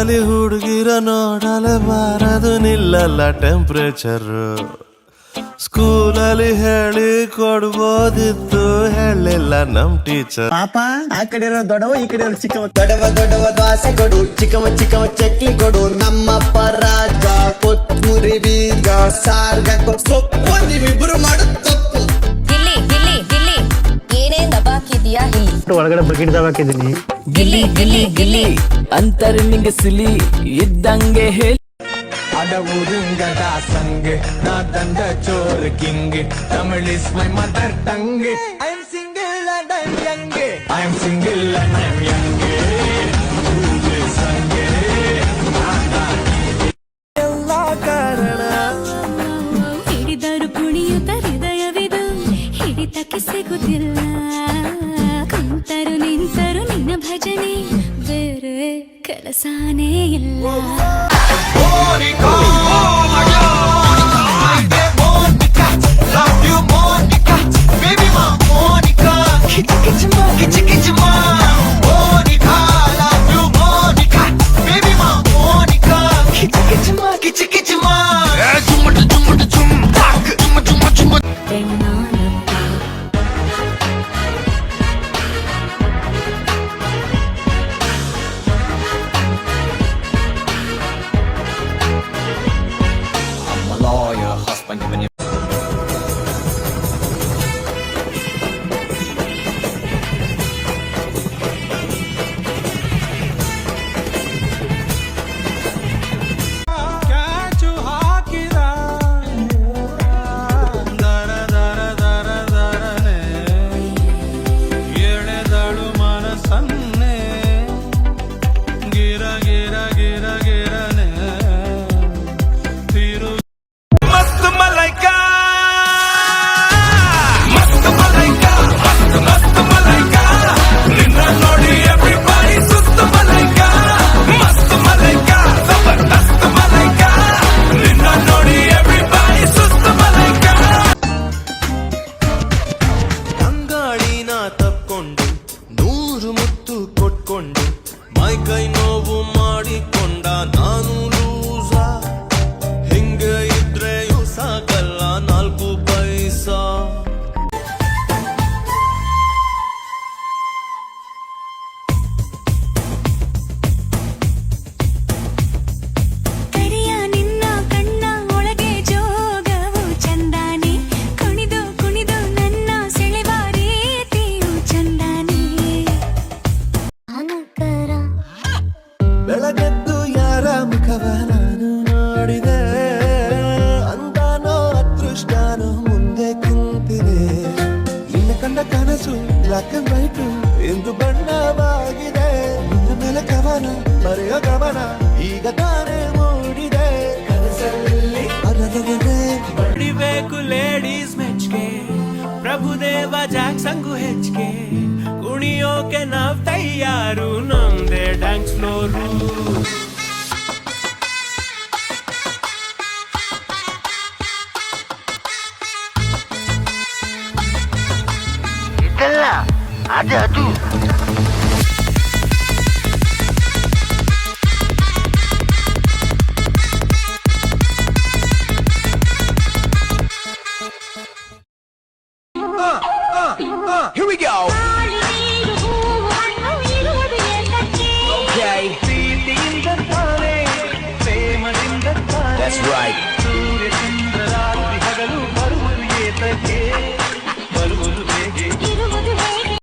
ಊರಲ್ಲಿ ಹುಡುಗಿರ ನೋಡಲೇಬಾರದು ನಿಲ್ಲಲ್ಲ ಟೆಂಪ್ರೇಚರ್ ಸ್ಕೂಲಲ್ಲಿ ಹೇಳಿ ಕೊಡ್ಬೋದಿತ್ತು ಹೇಳಿಲ್ಲ ನಮ್ ಟೀಚರ್ ಪಾಪ ಆ ಕಡೆ ಇರೋ ದೊಡ್ಡವ ಈ ಕಡೆ ಇರೋ ಚಿಕ್ಕವ ದೊಡ್ಡವ ದೋಸೆ ಕೊಡು ಚಿಕ್ಕವ ಚಕ್ಲಿ ಕೊಡು ನಮ್ಮಪ್ಪ ರಾಜ ಕೊತ್ತಂಬರಿ ಬೀಗ ಸಾರ್ಗ ಸೊಪ್ಪು ನೀವಿಬ್ರು ಮಾಡು ತಪ್ಪು ಗಿಲ್ಲಿ ಗಿಲ್ಲಿ ಗಿಲ್ಲಿ ಏನೇ ದಬಾಕಿದ್ಯಾ ಇಲ್ಲಿ ಒಳಗಡೆ ಬಕೆಟ್ ದಬಾಕಿದ್ದೀನಿ ಗಿಲ್ಲಿ ಗಿಲ್ಲಿ ಗಿಲ್ಲಿ ಅಂತಾರೆ ನಿಂಗೆ ಸಿಲಿ ಇದ್ದಂಗೆ ಹೇಳಿ ಅಡವುರಿಂಗದ ಸಂಗೆ ನಾ ದಂಡ ಚೋರ್ king Tamil is my mother tongue I am single and I am young I am single and I am young ಸಂಗೆ ಎಲ್ಲ ಕಾರಣ ಹಿಡಿದರು ಕುಣಿಯುತ್ತ ಹೃದಯವಿದು ಹಿಡಿತಕ್ಕೆ ಸಿಗುತ್ತಿಲ್ಲ ಕುಂತರು ನಿಂತರು ನಿನ್ನ ಭಜನೆ ಬೇರೆ ಕೆಲಸನೇ ಇಲ್ಲ Monica, oh my God, Monica, love you Monica, baby ma Monica, kitty ma, Monica, love you Monica, baby ma Monica, kitty ma. Lawyer, husband, even if ಮೈ ಕೈ ನೋವು ಮಾಡಿಕೊಂಡ ನಾನು ಲೂಸ ಹಿಂಗೆ ಇದ್ರೆಯೂ ಸಾಕಲ್ಲ 4 ಪೈಸಾ ಕರಿಯ ನಿನ್ನ ಕಣ್ಣ ಒಳಗೆ ಜೋಗವು ಚಂದಾನಿ ಕುಣಿದು ಕುಣಿದು ನನ್ನ ಸೆಳೆವ ರೀತಿಯು ಚಂದಾನಿ ಅನಕರ ಬೆಳಗೆದ್ದು ಯಾರ ಮುಖವ ನಾನು ನೋಡಿದೆ ಅಂತಾನೋ ಅದೃಷ್ಟನೋ ಮುಂದೆ ಕುಂತಿದೆ ನಿನ್ನ ಕಂಡ ಕನಸು ಬ್ಲಾಕ್ ಅಂಡ್ ವೈಟ್ ಎಂದು ಬಣ್ಣವಾಗಿದೆ ನಿನ್ನ ಮೇಲೆ ಕವನ ಬರೆಯೋ ಗಮನ ಈಗ ತಾನೇ ಮೂಡಿದೆ ಕನಸಲ್ಲಿ ಬಡಿಬೇಕು ಲೇಡೀಸ್ ಮೆಚ್ಗೆ ಪ್ರಭುದೇವ ಜಾಕ್ಸಂಗು ಹೆಚ್ಚಿಗೆ ಕುಣಿಯೋಕೆ ನಾವ್ ತಯಾರು ನಮ್ದೇ ಡ್ಯಾನ್ಸ್ ಫ್ಲೋರು ಇದಲ್ಲ ಅದು here we go. Okay. That's right.